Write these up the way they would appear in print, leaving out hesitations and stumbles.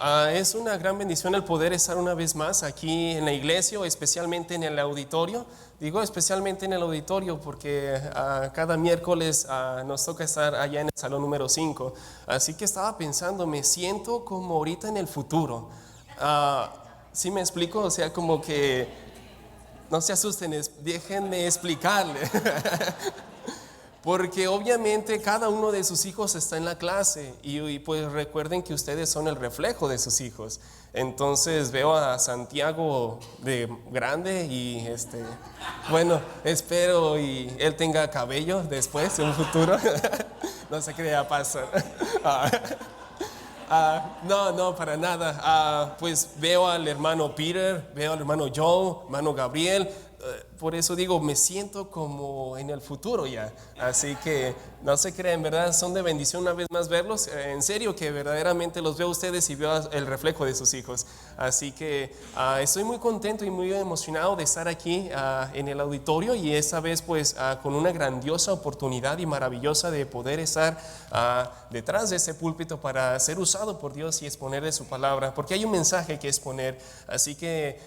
Es una gran bendición el poder estar una vez más aquí en la iglesia, o especialmente en el auditorio. Digo especialmente en el auditorio porque cada miércoles nos toca estar allá en el salón número 5. Así que estaba pensando, me siento como ahorita en el futuro. ¿Sí me explico? O sea, como que no se asusten, déjenme explicarle. Porque obviamente cada uno de sus hijos está en la clase y pues recuerden que ustedes son el reflejo de sus hijos. Entonces veo a Santiago de grande y bueno, espero y él tenga cabello después en un futuro. No se crea, pastor. No, para nada. Pues veo al hermano Peter, veo al hermano Joe, hermano Gabriel. Por eso digo, me siento como en el futuro ya. Así que no se crean, ¿verdad? Son de bendición una vez más verlos. En serio que verdaderamente los veo a ustedes y veo el reflejo de sus hijos. Así que estoy muy contento y muy emocionado de estar aquí en el auditorio, y esta vez pues con una grandiosa oportunidad y maravillosa de poder estar detrás de ese púlpito para ser usado por Dios y exponer de su palabra, porque hay un mensaje que exponer. Así que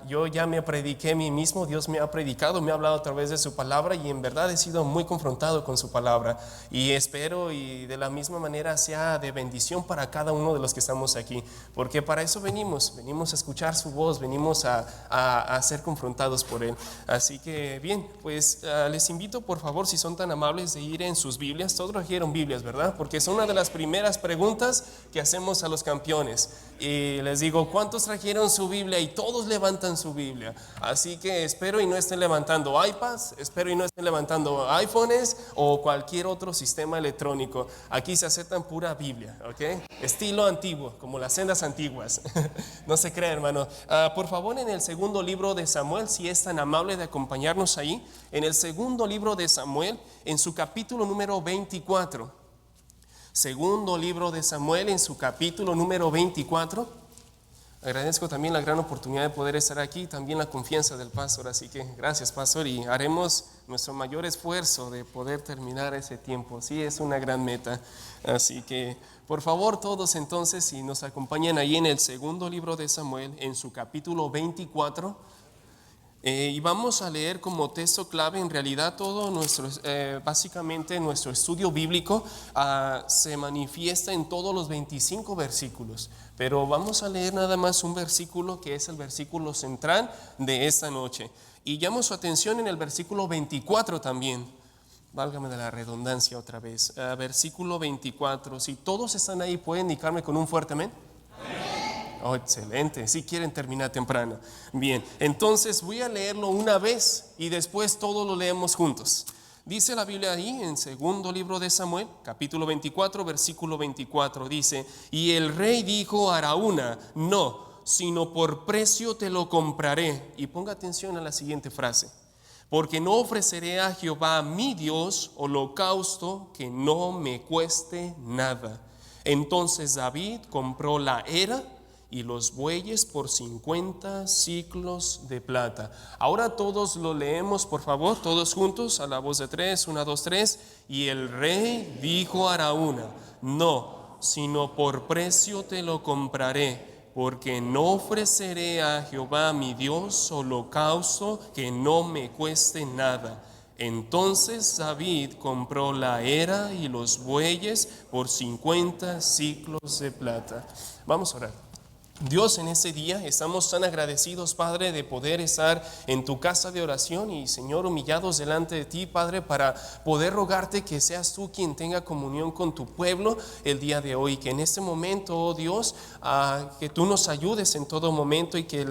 yo ya me prediqué a mí mismo, Dios me ha predicado, me ha hablado a través de su palabra, y en verdad he sido muy confrontado con su palabra, y espero y de la misma manera sea de bendición para cada uno de los que estamos aquí, porque para eso venimos a escuchar su voz, venimos a ser confrontados por él. Así que bien, pues les invito por favor, si son tan amables, de ir en sus Biblias. Todos trajeron Biblias, ¿verdad? Porque es una de las primeras preguntas que hacemos a los campeones, y les digo, ¿cuántos trajeron su Biblia? Y todos levantan su Biblia. Así que espero y no estén levantando iPads, espero y no estén levantando iPhones o cualquier otro sistema electrónico. Aquí se aceptan pura Biblia, ¿ok? Estilo antiguo, como las sendas antiguas. No se crea, hermano. Por favor, en el segundo libro de Samuel, si es tan amable de acompañarnos ahí, en el segundo libro de Samuel, en su capítulo número 24. Segundo libro de Samuel, en su capítulo número 24. Agradezco también la gran oportunidad de poder estar aquí, también la confianza del pastor, así que gracias, pastor, y haremos nuestro mayor esfuerzo de poder terminar ese tiempo. Sí, es una gran meta. Así que por favor todos entonces, si nos acompañan ahí en el segundo libro de Samuel, en su capítulo 24. Y vamos a leer como texto clave, en realidad todo nuestro, básicamente nuestro estudio bíblico se manifiesta en todos los 25 versículos, pero vamos a leer nada más un versículo que es el versículo central de esta noche. Y llamo su atención en el versículo 24 también, válgame de la redundancia otra vez, versículo 24. Si todos están ahí, ¿pueden indicarme con un fuerte amén? Oh, excelente, si quieren terminar temprano. Bien, entonces voy a leerlo una vez y después todo lo leemos juntos. Dice la Biblia ahí en segundo libro de Samuel, capítulo 24, versículo 24, dice: y el rey dijo a Araúna, no, sino por precio te lo compraré. Y ponga atención a la siguiente frase: porque no ofreceré a Jehová mi Dios holocausto que no me cueste nada. Entonces David compró la era y los bueyes por 50 siclos de plata. Ahora todos lo leemos, por favor, todos juntos, a la voz de 3, 1, 2, 3. Y el rey dijo a Araúna, no, sino por precio te lo compraré, porque no ofreceré a Jehová mi Dios holocausto que no me cueste nada. Entonces David compró la era y los bueyes por 50 siclos de plata. Vamos a orar. Dios, en este día estamos tan agradecidos, Padre, de poder estar en tu casa de oración y, Señor, humillados delante de ti, Padre, para poder rogarte que seas tú quien tenga comunión con tu pueblo el día de hoy. Que en este momento, oh Dios, que tú nos ayudes en todo momento, y que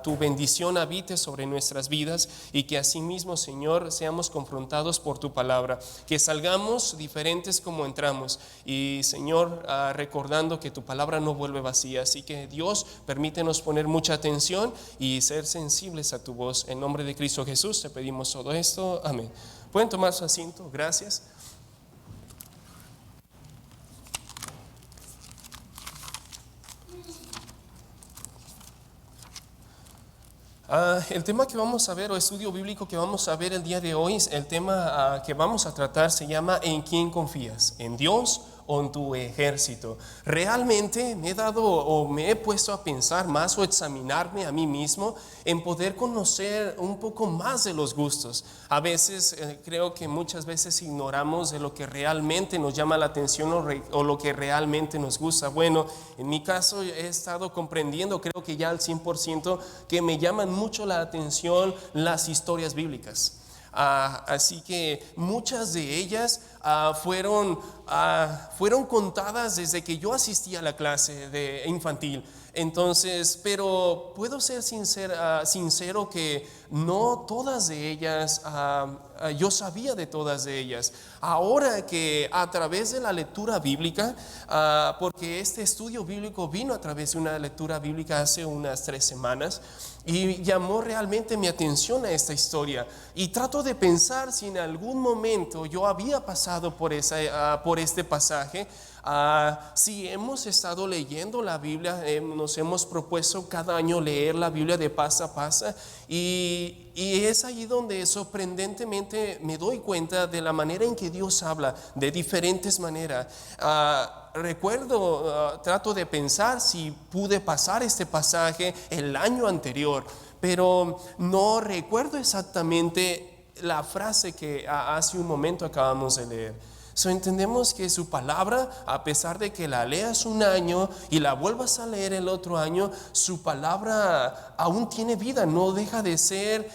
tu bendición habite sobre nuestras vidas, y que asimismo, Señor, seamos confrontados por tu palabra, que salgamos diferentes como entramos, y, Señor, recordando que tu palabra no vuelve vacía. Así que Dios, permítenos poner mucha atención y ser sensibles a tu voz. En nombre de Cristo Jesús te pedimos todo esto, amén. ¿Pueden tomar su asiento? Gracias. El tema que vamos a ver, o estudio bíblico que vamos a ver el día de hoy, el tema que vamos a tratar se llama ¿en quién confías? ¿En Dios o en tu ejército. Realmente me he dado o me he puesto a pensar más o examinarme a mí mismo en poder conocer un poco más de los gustos. A veces creo que muchas veces ignoramos de lo que realmente nos llama la atención o lo que realmente nos gusta. Bueno, en mi caso he estado comprendiendo, creo que ya al 100%, que me llaman mucho la atención las historias bíblicas. Así que muchas de ellas fueron contadas desde que yo asistía a la clase de infantil. Entonces, pero puedo ser sincero que no todas de ellas, yo sabía de todas de ellas. Ahora que a través de la lectura bíblica, porque este estudio bíblico vino a través de una lectura bíblica hace unas 3 semanas, y llamó realmente mi atención a esta historia, y trato de pensar si en algún momento yo había pasado por este pasaje. Si hemos estado leyendo la Biblia, nos hemos propuesto cada año leer la Biblia de paso a paso, y es ahí donde sorprendentemente me doy cuenta de la manera en que Dios habla de diferentes maneras. Trato de pensar si pude pasar este pasaje el año anterior, pero no recuerdo exactamente la frase que hace un momento acabamos de leer. Entendemos que su palabra, a pesar de que la leas un año y la vuelvas a leer el otro año, su palabra aún tiene vida, no deja de ser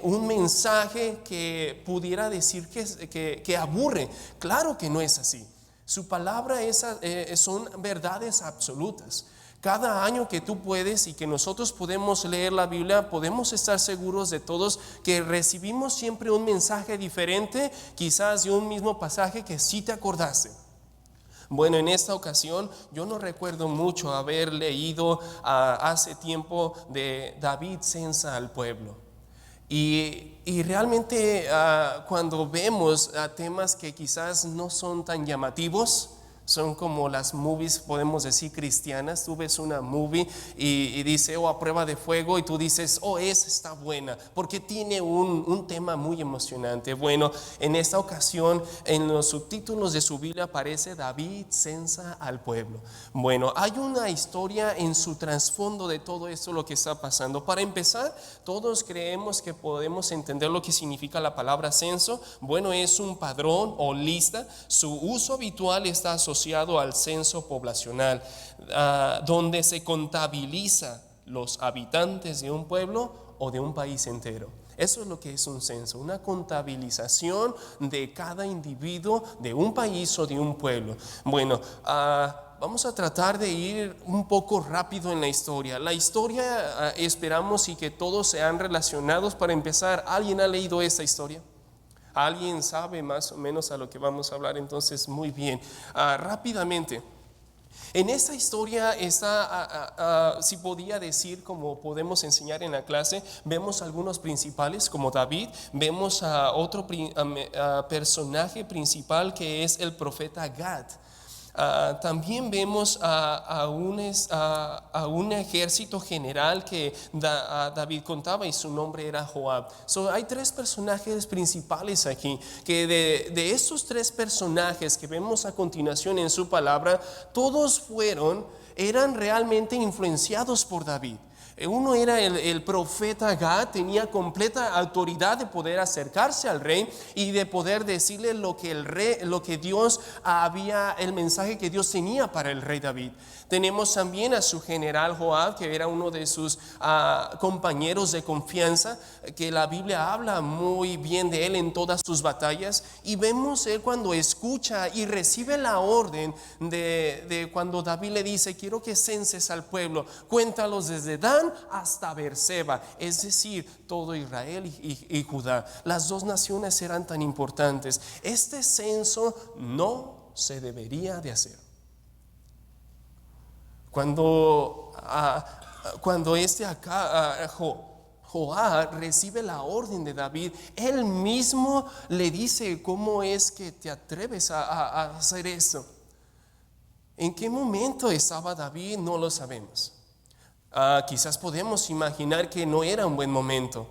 un mensaje que pudiera decir que aburre. Claro que no es así. Su palabra son verdades absolutas. Cada año que tú puedes y que nosotros podemos leer la Biblia, podemos estar seguros de todos que recibimos siempre un mensaje diferente, quizás de un mismo pasaje que sí te acordaste. Bueno, en esta ocasión yo no recuerdo mucho haber leído hace tiempo de David censa al pueblo. Y realmente cuando vemos temas que quizás no son tan llamativos, son como las movies, podemos decir, cristianas. Tú ves una movie y dice, a prueba de fuego, y tú dices, esa está buena, porque tiene un tema muy emocionante. Bueno, en esta ocasión, en los subtítulos de su Biblia aparece David censa al pueblo. Bueno, hay una historia en su trasfondo de todo esto, lo que está pasando. Para empezar, todos creemos que podemos entender lo que significa la palabra censo. Bueno, es un padrón o lista. Su uso habitual está asociado al censo poblacional, donde se contabiliza los habitantes de un pueblo o de un país entero. Eso es lo que es un censo, una contabilización de cada individuo de un país o de un pueblo. Bueno, vamos a tratar de ir un poco rápido en la historia. La historia esperamos y que todos sean relacionados. Para empezar, ¿alguien ha leído esta historia? ¿Alguien sabe más o menos a lo que vamos a hablar? Entonces, muy bien. Rápidamente, en esta historia está, si podía decir, como podemos enseñar en la clase, vemos algunos principales como David, vemos a otro personaje principal que es el profeta Gad. También vemos a un ejército general que David contaba, y su nombre era Joab. Hay 3 personajes principales aquí, que de estos 3 personajes que vemos a continuación en su palabra, todos eran realmente influenciados por David. Uno era el profeta Gad, tenía completa autoridad de poder acercarse al rey y de poder decirle lo que Dios el mensaje que Dios tenía para el rey David. Tenemos también a su general Joab, que era uno de sus compañeros de confianza, que la Biblia habla muy bien de él en todas sus batallas, y vemos él cuando escucha y recibe la orden de cuando David le dice, quiero que censes al pueblo, cuéntalos desde Dan hasta Beerseba, es decir, todo Israel y Judá. Las 2 naciones eran tan importantes. Este censo no se debería de hacer. Cuando Joab recibe la orden de David, él mismo le dice, ¿cómo es que te atreves a hacer eso? ¿En qué momento estaba David? No lo sabemos. Quizás podemos imaginar que no era un buen momento,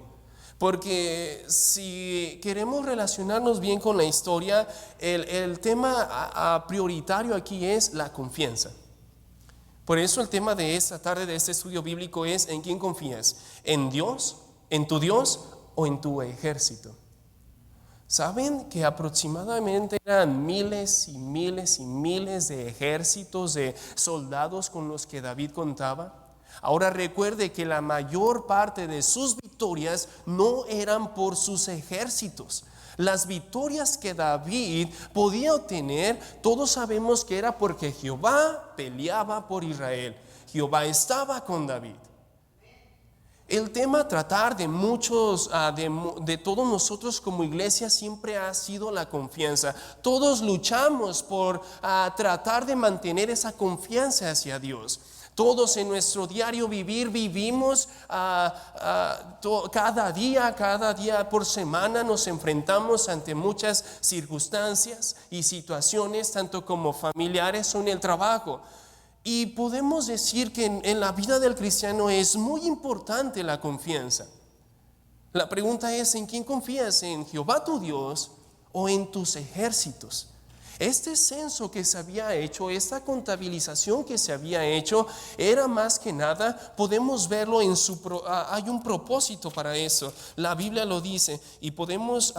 Porque si queremos relacionarnos bien con la historia, el tema prioritario aquí es la confianza. Por eso el tema de esta tarde, de este estudio bíblico, es: ¿en quién confías? ¿En Dios? ¿En tu Dios? ¿O en tu ejército? ¿Saben que aproximadamente eran miles y miles y miles de ejércitos, de soldados con los que David contaba? Ahora recuerde que la mayor parte de sus victorias no eran por sus ejércitos. Las victorias que David podía obtener, todos sabemos que era porque Jehová peleaba por Israel. Jehová estaba con David. El tema a tratar de muchos, de todos nosotros como iglesia, siempre ha sido la confianza. Todos luchamos por tratar de mantener esa confianza hacia Dios. Todos en nuestro diario vivir vivimos cada día por semana nos enfrentamos ante muchas circunstancias y situaciones, tanto como familiares o en el trabajo. Y podemos decir que en la vida del cristiano es muy importante la confianza. La pregunta es: ¿en quién confías? ¿En Jehová tu Dios o en tus ejércitos? Este censo que se había hecho, esta contabilización que se había hecho, era más que nada, podemos verlo hay un propósito para eso. La Biblia lo dice y podemos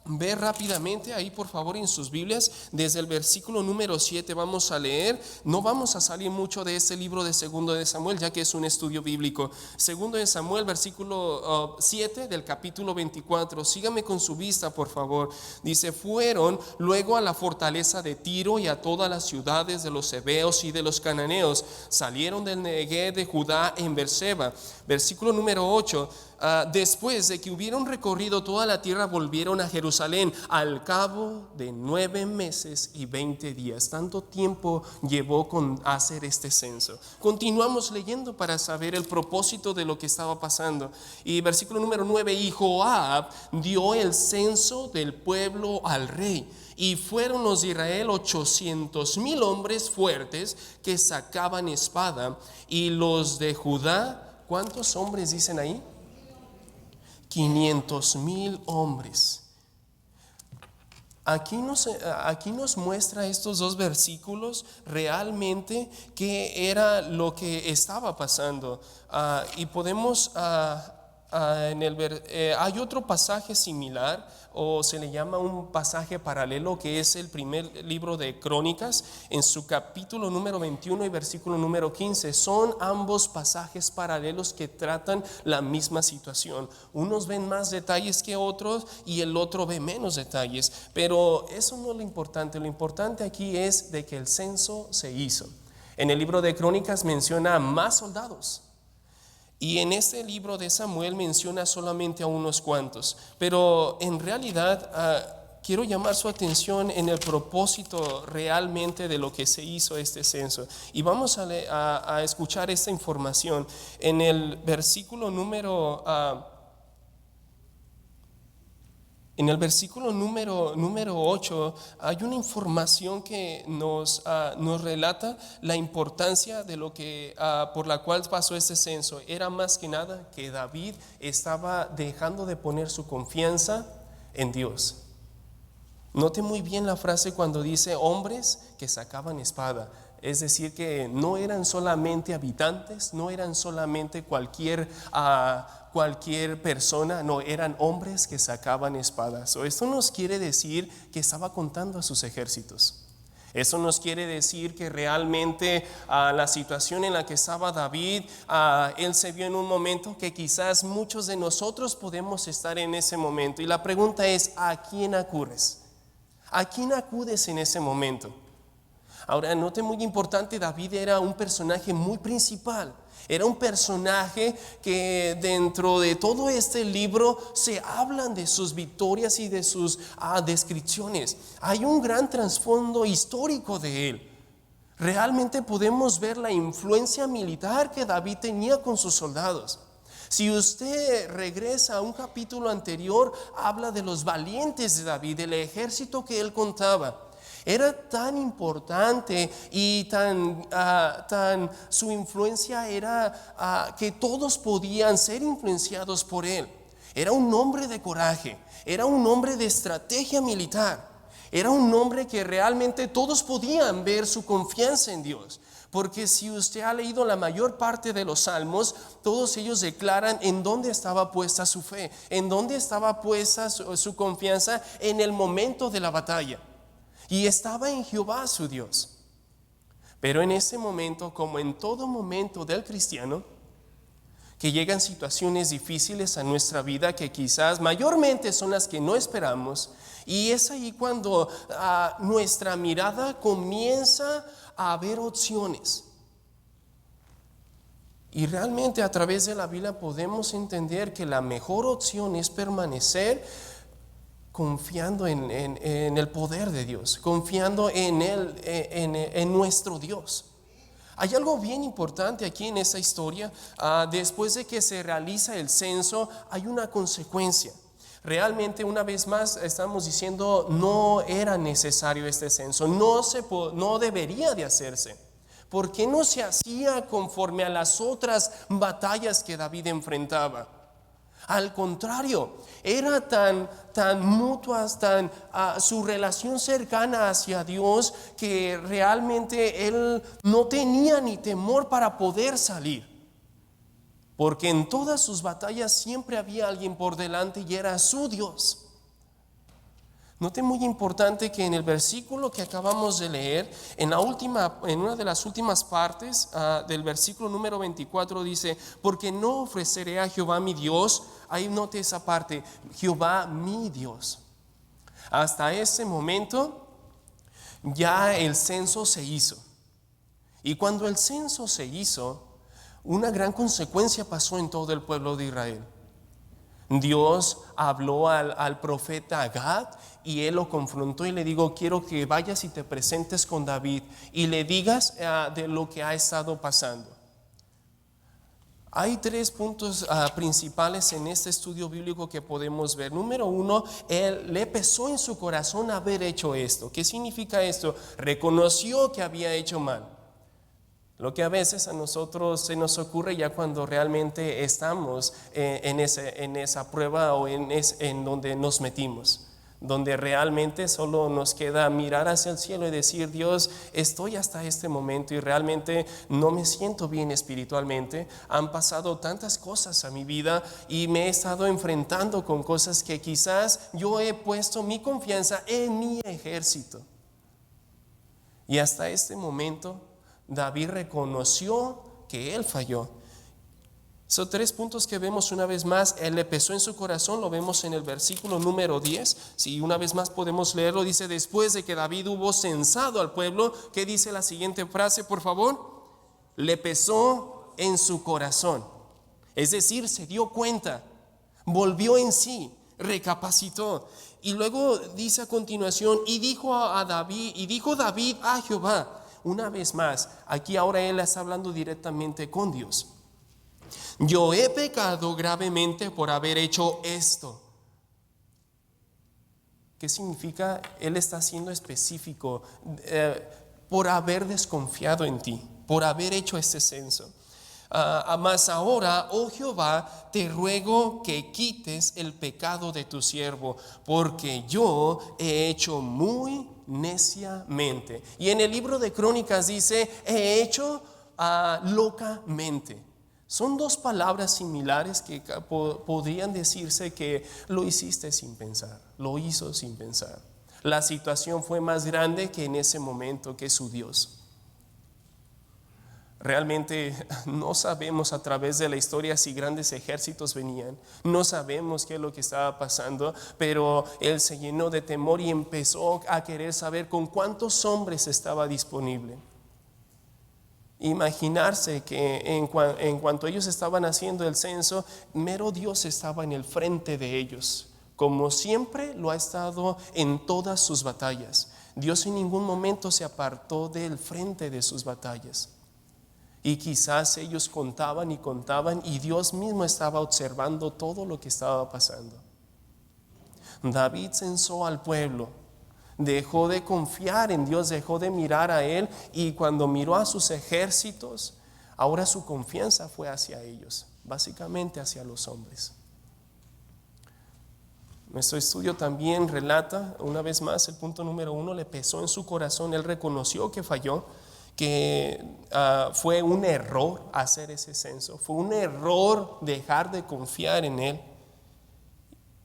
ver rápidamente ahí, por favor, en sus Biblias, desde el versículo número 7 vamos a leer. No vamos a salir mucho de este libro de Segundo de Samuel, ya que es un estudio bíblico. Segundo de Samuel, versículo 7 del capítulo 24. Sígame con su vista, por favor. Dice: fueron luego a la fortaleza de Tiro y a todas las ciudades de los heveos y de los cananeos. Salieron del Neguev de Judá en Beerseba. Versículo número 8. Después de que hubieron recorrido toda la tierra, volvieron a Jerusalén al cabo de 9 meses y 20 días. Tanto tiempo llevó con hacer este censo. Continuamos leyendo para saber el propósito de lo que estaba pasando. Y versículo número 9: y Joab dio el censo del pueblo al rey. Y fueron los de Israel 800,000 hombres fuertes que sacaban espada. Y los de Judá, ¿cuántos hombres dicen ahí? 500,000 hombres. Aquí nos muestra estos dos versículos realmente qué era lo que estaba pasando. Y podemos, hay otro pasaje similar, o se le llama un pasaje paralelo, que es el primer libro de Crónicas, en su capítulo número 21 y versículo número 15. Son ambos pasajes paralelos que tratan la misma situación. Unos ven más detalles que otros y el otro ve menos detalles, pero eso no es lo importante. Lo importante aquí es de que el censo se hizo. En el libro de Crónicas menciona más soldados, y en este libro de Samuel menciona solamente a unos cuantos. Pero en realidad quiero llamar su atención en el propósito realmente de lo que se hizo este censo. Y vamos a escuchar esta información en el versículo número En el versículo número 8 hay una información que nos relata la importancia de lo que por la cual pasó este censo. Era más que nada que David estaba dejando de poner su confianza en Dios. Note muy bien la frase cuando dice hombres que sacaban espada. Es decir, que no eran solamente habitantes, no eran solamente cualquier persona, no, eran hombres que sacaban espadas. Esto nos quiere decir que estaba contando a sus ejércitos. Eso nos quiere decir que realmente la situación en la que estaba David, él se vio en un momento que quizás muchos de nosotros podemos estar en ese momento. Y la pregunta es: ¿a quién acudes? ¿A quién acudes en ese momento? Ahora, note muy importante, David era un personaje muy principal. Era un personaje que dentro de todo este libro se hablan de sus victorias y de sus descripciones. Hay un gran trasfondo histórico de él. Realmente podemos ver la influencia militar que David tenía con sus soldados. Si usted regresa a un capítulo anterior, habla de los valientes de David, del ejército que él contaba. Era tan importante y su influencia era que todos podían ser influenciados por él. Era un hombre de coraje, era un hombre de estrategia militar, era un hombre que realmente todos podían ver su confianza en Dios. Porque si usted ha leído la mayor parte de los salmos, todos ellos declaran en dónde estaba puesta su fe, en dónde estaba puesta su confianza en el momento de la batalla. Y estaba en Jehová su Dios. Pero en ese momento, como en todo momento del cristiano, que llegan situaciones difíciles a nuestra vida que quizás mayormente son las que no esperamos, y es ahí cuando nuestra mirada comienza a ver opciones. Y realmente a través de la Biblia podemos entender que la mejor opción es permanecer confiando en el poder de Dios, confiando en Él, en nuestro Dios. Hay algo bien importante aquí en esta historia. Después de que se realiza el censo, hay una consecuencia. Realmente, una vez más, estamos diciendo, no era necesario este censo, no debería de hacerse. ¿Por qué no se hacía conforme a las otras batallas que David enfrentaba? Al contrario, era tan mutuas, su relación cercana hacia Dios, que realmente él no tenía ni temor para poder salir. Porque en todas sus batallas siempre había alguien por delante y era su Dios. Note muy importante que en el versículo que acabamos de leer, en una de las últimas partes del versículo número 24 dice: porque no ofreceré a Jehová mi Dios. Ahí note esa parte, Jehová mi Dios. Hasta ese momento ya el censo se hizo. Y cuando el censo se hizo, una gran consecuencia pasó en todo el pueblo de Israel. Dios habló al profeta Gad y él lo confrontó y le dijo: quiero que vayas y te presentes con David y le digas de lo que ha estado pasando. Hay 3 puntos principales en este estudio bíblico que podemos ver. Número 1, él le pesó en su corazón haber hecho esto. ¿Qué significa esto? Reconoció que había hecho mal. Lo que a veces a nosotros se nos ocurre ya cuando realmente estamos en esa prueba o en donde nos metimos, donde realmente solo nos queda mirar hacia el cielo y decir: Dios, estoy hasta este momento y realmente no me siento bien espiritualmente. Han pasado tantas cosas a mi vida y me he estado enfrentando con cosas que quizás yo he puesto mi confianza en mi ejército. Y hasta este momento David reconoció que él falló. Son 3 puntos que vemos una vez más. Él le pesó en su corazón, lo vemos en el versículo número 10. Si una vez más podemos leerlo, dice: después de que David hubo censado al pueblo, ¿qué dice la siguiente frase, por favor? Le pesó en su corazón. Es decir, se dio cuenta, volvió en sí, recapacitó. Y luego dice a continuación: y dijo David a Jehová. Una vez más, aquí ahora él está hablando directamente con Dios. Yo he pecado gravemente por haber hecho esto. ¿Qué significa? Él está siendo específico, por haber desconfiado en ti, por haber hecho este censo. Mas ahora, oh Jehová, te ruego que quites el pecado de tu siervo, porque yo he hecho muy neciamente. Y en el libro de Crónicas dice: he hecho locamente. Son 2 palabras similares que podrían decirse que lo hiciste sin pensar, lo hizo sin pensar. La situación fue más grande que en ese momento, que su Dios. Realmente no sabemos a través de la historia si grandes ejércitos venían, no sabemos qué es lo que estaba pasando, pero él se llenó de temor y empezó a querer saber con cuántos hombres estaba disponible. Imaginarse que en cuanto ellos estaban haciendo el censo, mero Dios estaba en el frente de ellos, como siempre lo ha estado en todas sus batallas. Dios en ningún momento se apartó del frente de sus batallas. Y quizás ellos contaban y Dios mismo estaba observando todo lo que estaba pasando. David censó al pueblo, dejó de confiar en Dios, dejó de mirar a él, y cuando miró a sus ejércitos, ahora su confianza fue hacia ellos, básicamente hacia los hombres. Nuestro estudio también relata, una vez más, el punto número 1, le pesó en su corazón, él reconoció que falló, que fue un error hacer ese censo, fue un error dejar de confiar en él.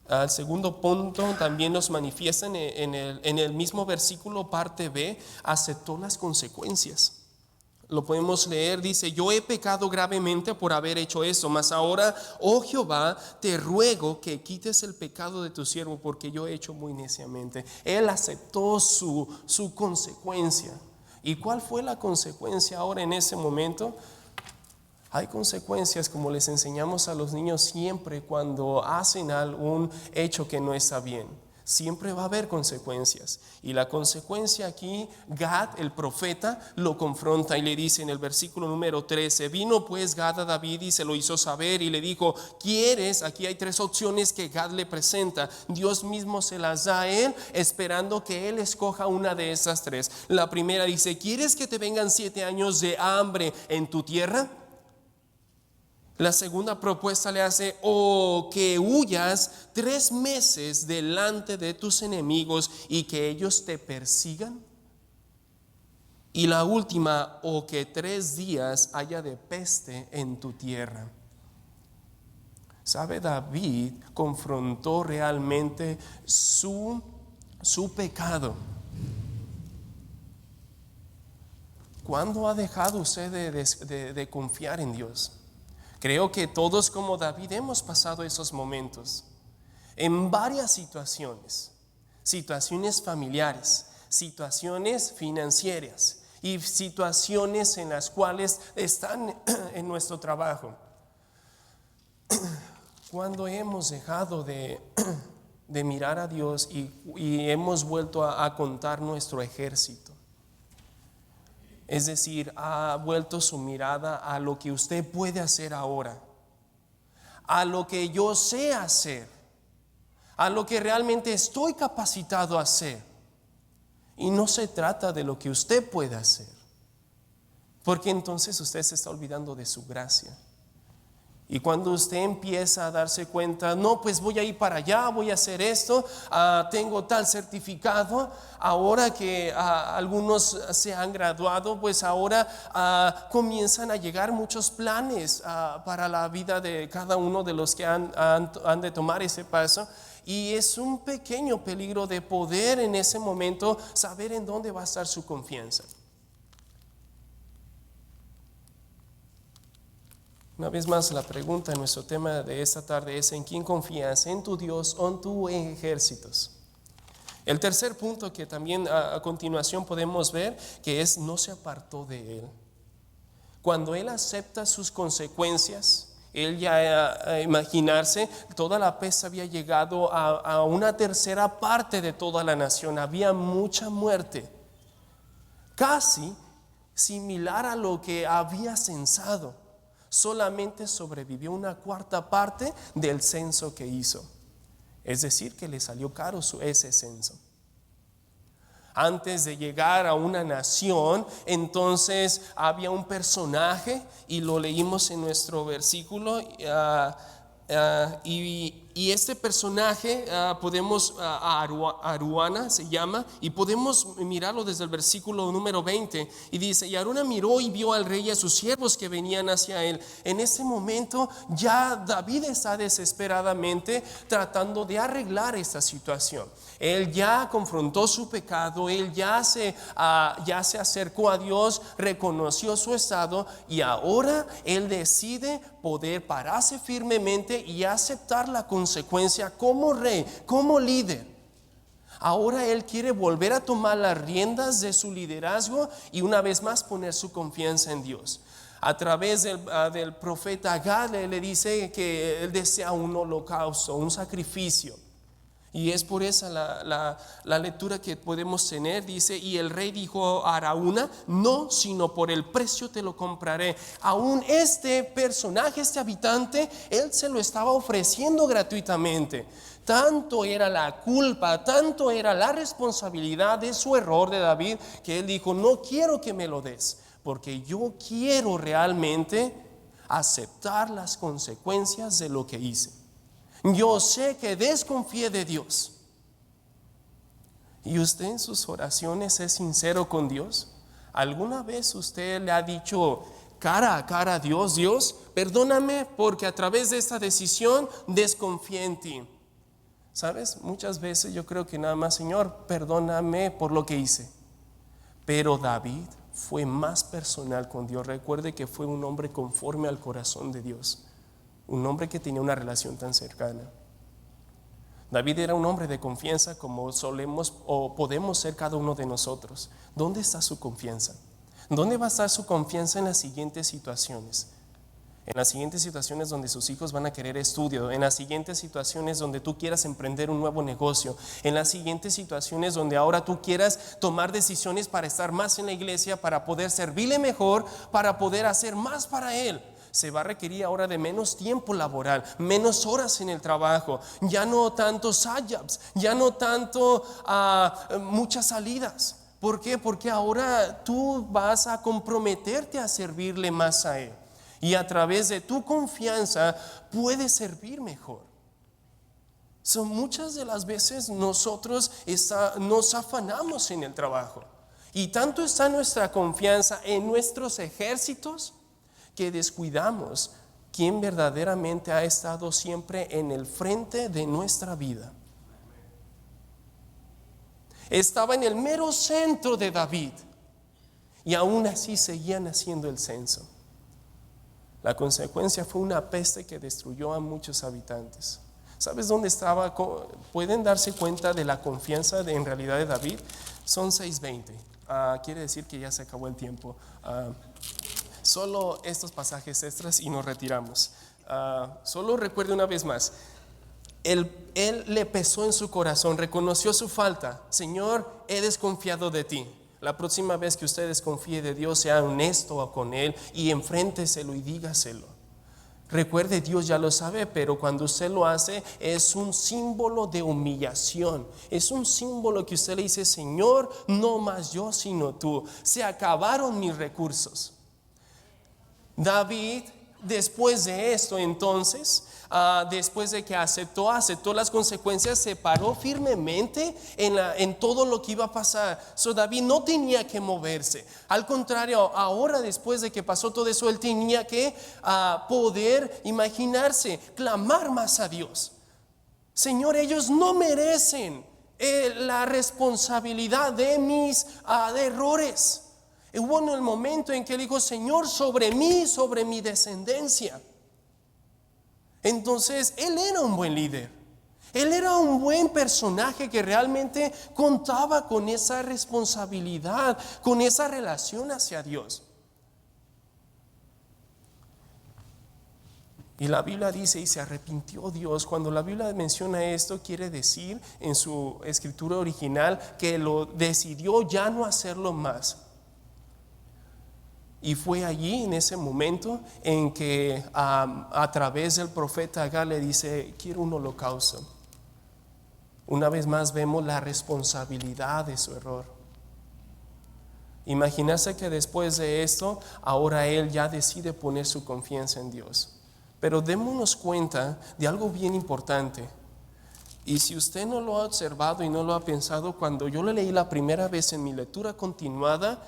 Al segundo punto también nos manifiesta en el mismo versículo, parte B, aceptó las consecuencias. Lo podemos leer, dice: yo he pecado gravemente por haber hecho eso, mas ahora, oh Jehová, te ruego que quites el pecado de tu siervo, porque yo he hecho muy neciamente. Él aceptó su consecuencia. ¿Y cuál fue la consecuencia ahora en ese momento? Hay consecuencias, como les enseñamos a los niños siempre cuando hacen algún hecho que no está bien. Siempre va a haber consecuencias. Y la consecuencia aquí, Gad, el profeta, lo confronta y le dice en el versículo número 13: vino pues Gad a David y se lo hizo saber y le dijo: ¿quieres? Aquí hay 3 opciones que Gad le presenta. Dios mismo se las da a él, esperando que él escoja una de esas 3. La primera dice: ¿quieres que te vengan 7 años de hambre en tu tierra? La segunda propuesta le hace: o que huyas 3 meses delante de tus enemigos y que ellos te persigan. Y la última: o que 3 días haya de peste en tu tierra. ¿Sabe? David confrontó realmente su pecado. ¿Cuándo ha dejado usted de confiar en Dios? Creo que todos, como David, hemos pasado esos momentos en varias situaciones familiares, situaciones financieras y situaciones en las cuales están en nuestro trabajo. Cuando hemos dejado de mirar a Dios y hemos vuelto a contar nuestro ejército. Es decir, ha vuelto su mirada a lo que usted puede hacer ahora, a lo que yo sé hacer, a lo que realmente estoy capacitado a hacer. Y no se trata de lo que usted puede hacer, porque entonces usted se está olvidando de su gracia. Y cuando usted empieza a darse cuenta: no, pues voy a ir para allá, voy a hacer esto, tengo tal certificado, ahora que algunos se han graduado, pues ahora comienzan a llegar muchos planes para la vida de cada uno de los que han de tomar ese paso. Y es un pequeño peligro de poder en ese momento saber en dónde va a estar su confianza. Una vez más, la pregunta en nuestro tema de esta tarde es: ¿en quién confías? ¿En tu Dios o en tus ejércitos? El tercer punto que también a continuación podemos ver, que es: no se apartó de él. Cuando él acepta sus consecuencias, él ya imaginarse, toda la peste había llegado a una tercera parte de toda la nación. Había mucha muerte, casi similar a lo que había censado. Solamente sobrevivió una cuarta parte del censo que hizo. Es decir, que le salió caro ese censo. Antes de llegar a una nación, entonces había un personaje, y lo leímos en nuestro versículo, y este personaje podemos, Aruana se llama, y podemos mirarlo desde el versículo número 20, y dice: y Arauna miró y vio al rey y a sus siervos que venían hacia él. En ese momento ya David está desesperadamente tratando de arreglar esta situación. Él ya confrontó su pecado, él ya se acercó a Dios, reconoció su estado, y ahora él decide poder pararse firmemente y aceptar la consecuencia como rey, como líder. Ahora él quiere volver a tomar las riendas de su liderazgo y una vez más poner su confianza en Dios. A través del profeta Gad le dice que él desea un holocausto, un sacrificio. Y es por esa la lectura que podemos tener. Dice: y el rey dijo a Arauna: no, sino por el precio te lo compraré. Aún este personaje, este habitante, él se lo estaba ofreciendo gratuitamente. Tanto era la culpa, tanto era la responsabilidad de su error de David, que él dijo: no quiero que me lo des, porque yo quiero realmente aceptar las consecuencias de lo que hice. Yo sé que desconfié de Dios. ¿Y usted en sus oraciones es sincero con Dios? ¿Alguna vez usted le ha dicho cara a cara a Dios: Dios, perdóname porque a través de esta decisión desconfié en ti? ¿Sabes? Muchas veces yo creo que nada más: Señor, perdóname por lo que hice. Pero David fue más personal con Dios. Recuerde que fue un hombre conforme al corazón de Dios, un hombre que tenía una relación tan cercana. David era un hombre de confianza, como solemos o podemos ser cada uno de nosotros. ¿Dónde está su confianza? ¿Dónde va a estar su confianza en las siguientes situaciones? En las siguientes situaciones donde sus hijos van a querer estudio, en las siguientes situaciones donde tú quieras emprender un nuevo negocio, en las siguientes situaciones donde ahora tú quieras tomar decisiones para estar más en la iglesia, para poder servirle mejor, para poder hacer más para Él. Se va a requerir ahora de menos tiempo laboral, menos horas en el trabajo, ya no tantos side-jobs, ya no tanto muchas salidas. ¿Por qué? Porque ahora tú vas a comprometerte a servirle más a Él, y a través de tu confianza puedes servir mejor. Son muchas de las veces nosotros nos afanamos en el trabajo, y tanto está nuestra confianza en nuestros ejércitos que descuidamos quien verdaderamente ha estado siempre en el frente de nuestra vida. Estaba en el mero centro de David, y aún así seguían haciendo el censo. La consecuencia fue una peste que destruyó a muchos habitantes. ¿Sabes dónde estaba? ¿Pueden darse cuenta de la confianza en realidad de David? Son 6:20. Quiere decir que ya se acabó el tiempo. Solo estos pasajes extras y nos retiramos. Solo recuerde una vez más: él le pesó en su corazón, reconoció su falta. Señor, he desconfiado de ti. La próxima vez que usted desconfíe de Dios, sea honesto con Él y enfrénteselo y dígaselo. Recuerde, Dios ya lo sabe, pero cuando usted lo hace es un símbolo de humillación. Es un símbolo que usted le dice: Señor, no más yo sino tú. Se acabaron mis recursos. David, después de esto, entonces, después de que aceptó las consecuencias, se paró firmemente en todo lo que iba a pasar. David no tenía que moverse. Al contrario, ahora, después de que pasó todo eso, él tenía que poder imaginarse, clamar más a Dios. Señor, ellos no merecen la responsabilidad de mis errores. Hubo en el momento en que él dijo: Señor, sobre mí, sobre mi descendencia. Entonces él era un buen líder, él era un buen personaje que realmente contaba con esa responsabilidad, con esa relación hacia Dios. Y la Biblia dice: y se arrepintió Dios. Cuando la Biblia menciona esto, quiere decir en su escritura original que lo decidió ya no hacerlo más. Y fue allí, en ese momento, en que a través del profeta Agar le dice: quiero un holocausto. Una vez más vemos la responsabilidad de su error. Imagínese que después de esto, ahora él ya decide poner su confianza en Dios. Pero démonos cuenta de algo bien importante. Y si usted no lo ha observado y no lo ha pensado, cuando yo lo leí la primera vez en mi lectura continuada,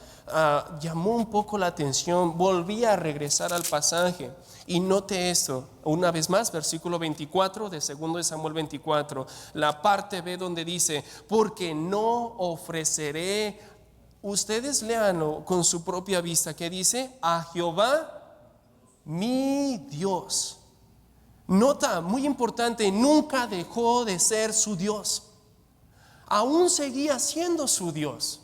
llamó un poco la atención. Volví a regresar al pasaje y noté esto. Una vez más, versículo 24 de 2 de Samuel 24, la parte B donde dice: porque no ofreceré. Ustedes léanlo con su propia vista, que dice: a Jehová mi Dios. Nota, muy importante, nunca dejó de ser su Dios. Aún seguía siendo su Dios.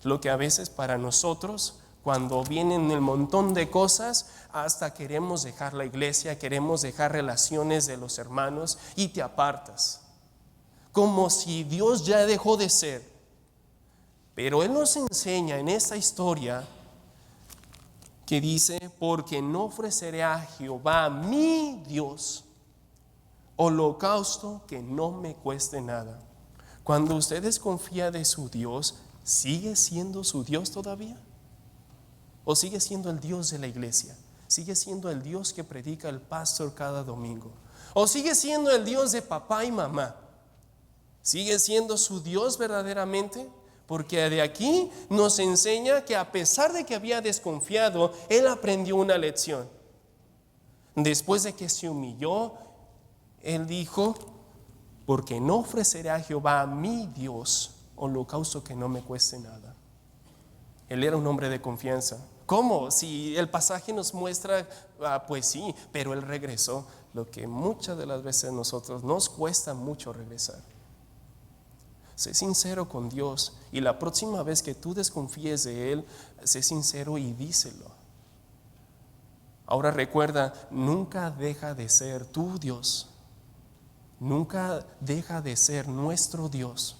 Lo que a veces para nosotros, cuando vienen el montón de cosas, hasta queremos dejar la iglesia, queremos dejar relaciones de los hermanos y te apartas, como si Dios ya dejó de ser. Pero Él nos enseña en esta historia que dice: porque no ofreceré a Jehová mi Dios holocausto que no me cueste nada. Cuando usted desconfía de su Dios, ¿sigue siendo su Dios todavía? ¿O sigue siendo el Dios de la iglesia? ¿Sigue siendo el Dios que predica el pastor cada domingo? ¿O sigue siendo el Dios de papá y mamá? ¿Sigue siendo su Dios verdaderamente? Porque de aquí nos enseña que a pesar de que había desconfiado, él aprendió una lección. Después de que se humilló, él dijo: porque no ofreceré a Jehová, mi Dios, holocausto que no me cueste nada. Él era un hombre de confianza. ¿Cómo? Si el pasaje nos muestra, pues sí, pero él regresó. Lo que muchas de las veces a nosotros nos cuesta mucho regresar. Sé sincero con Dios, y la próxima vez que tú desconfíes de Él, sé sincero y díselo. Ahora recuerda, nunca deja de ser tu Dios. Nunca deja de ser nuestro Dios.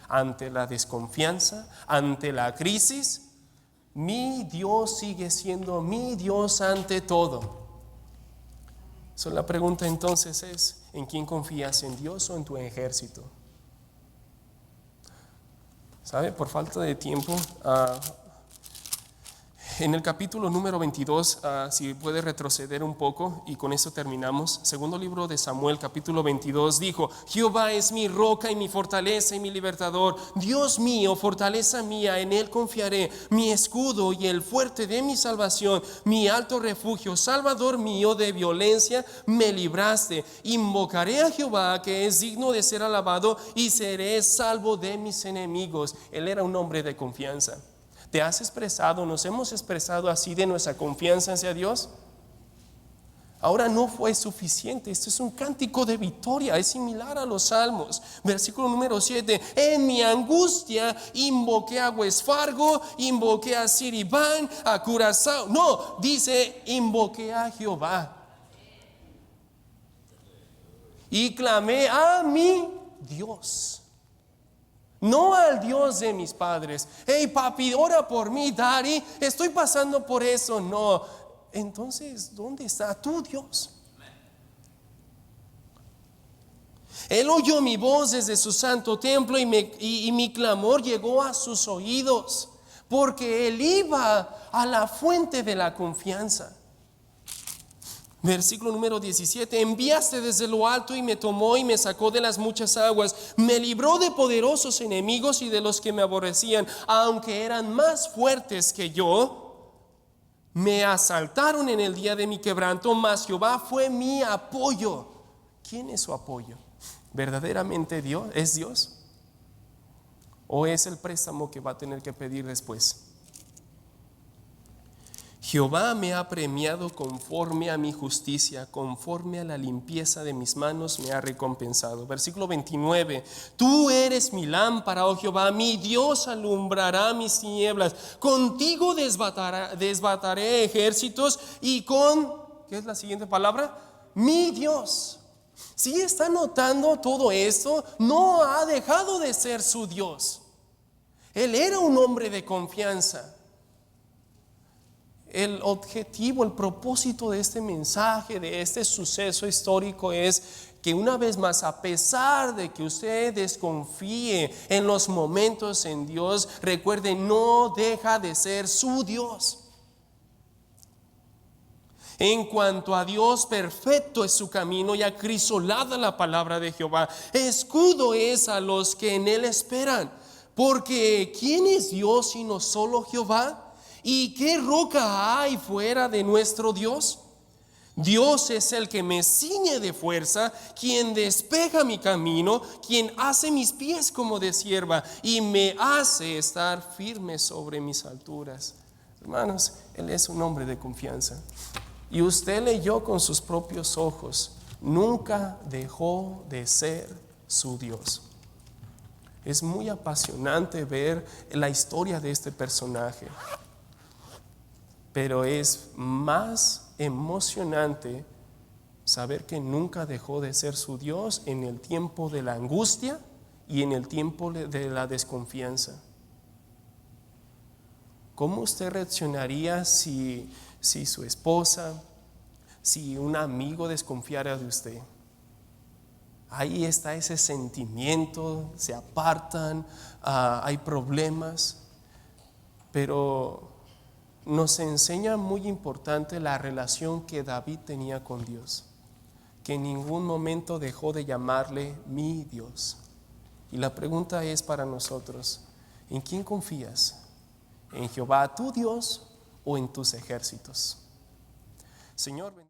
Ante la desconfianza, ante la crisis, mi Dios sigue siendo mi Dios ante todo. So, la pregunta entonces es: ¿en quién confías? ¿En Dios o en tu ejército? ¿Sabe? Por falta de tiempo, en el capítulo número 22, si puede retroceder un poco y con eso terminamos. Segundo libro de Samuel, capítulo 22, dijo: Jehová es mi roca y mi fortaleza y mi libertador, Dios mío, fortaleza mía, en él confiaré, mi escudo y el fuerte de mi salvación, mi alto refugio, salvador mío, de violencia me libraste. Invocaré a Jehová, que es digno de ser alabado, y seré salvo de mis enemigos. Él era un hombre de confianza. ¿Te has expresado, nos hemos expresado así de nuestra confianza hacia Dios? Ahora no fue suficiente. Este es un cántico de victoria, es similar a los salmos. Versículo número 7: en mi angustia invoqué a Huesfargo, invoqué a Siribán, a Curazao. No, dice: invoqué a Jehová y clamé a mi Dios. No al Dios de mis padres. Hey papi, ora por mí, daddy, estoy pasando por eso. No. Entonces, ¿dónde está tu Dios? Él oyó mi voz desde su santo templo, y mi clamor llegó a sus oídos, porque él iba a la fuente de la confianza. Versículo número 17: enviaste desde lo alto y me tomó y me sacó de las muchas aguas, me libró de poderosos enemigos y de los que me aborrecían, aunque eran más fuertes que yo. Me asaltaron en el día de mi quebranto, mas Jehová fue mi apoyo. ¿Quién es su apoyo? ¿Verdaderamente Dios? ¿Es Dios? ¿O es el préstamo que va a tener que pedir después? Jehová me ha premiado conforme a mi justicia, conforme a la limpieza de mis manos me ha recompensado. Versículo 29: tú eres mi lámpara, oh Jehová, mi Dios alumbrará mis tinieblas. Contigo desbataré ejércitos, y ¿qué es la siguiente palabra? Mi Dios. Si está notando todo esto, no ha dejado de ser su Dios. Él era un hombre de confianza. El objetivo, el propósito de este mensaje, de este suceso histórico, es que una vez más, a pesar de que usted desconfíe en los momentos en Dios, recuerde, no deja de ser su Dios. En cuanto a Dios, perfecto es su camino y acrisolada la palabra de Jehová. Escudo es a los que en él esperan. Porque ¿quién es Dios sino solo Jehová? ¿Y qué roca hay fuera de nuestro Dios? Dios es el que me ciñe de fuerza, quien despeja mi camino, quien hace mis pies como de cierva y me hace estar firme sobre mis alturas. Hermanos, Él es un hombre de confianza. Y usted leyó con sus propios ojos, nunca dejó de ser su Dios. Es muy apasionante ver la historia de este personaje. Pero es más emocionante saber que nunca dejó de ser su Dios en el tiempo de la angustia y en el tiempo de la desconfianza. ¿Cómo usted reaccionaría si su esposa, si un amigo desconfiara de usted? Ahí está ese sentimiento, se apartan, hay problemas, pero nos enseña muy importante la relación que David tenía con Dios. que en ningún momento dejó de llamarle mi Dios. Y la pregunta es para nosotros: ¿en quién confías? ¿En Jehová tu Dios o en tus ejércitos? Señor,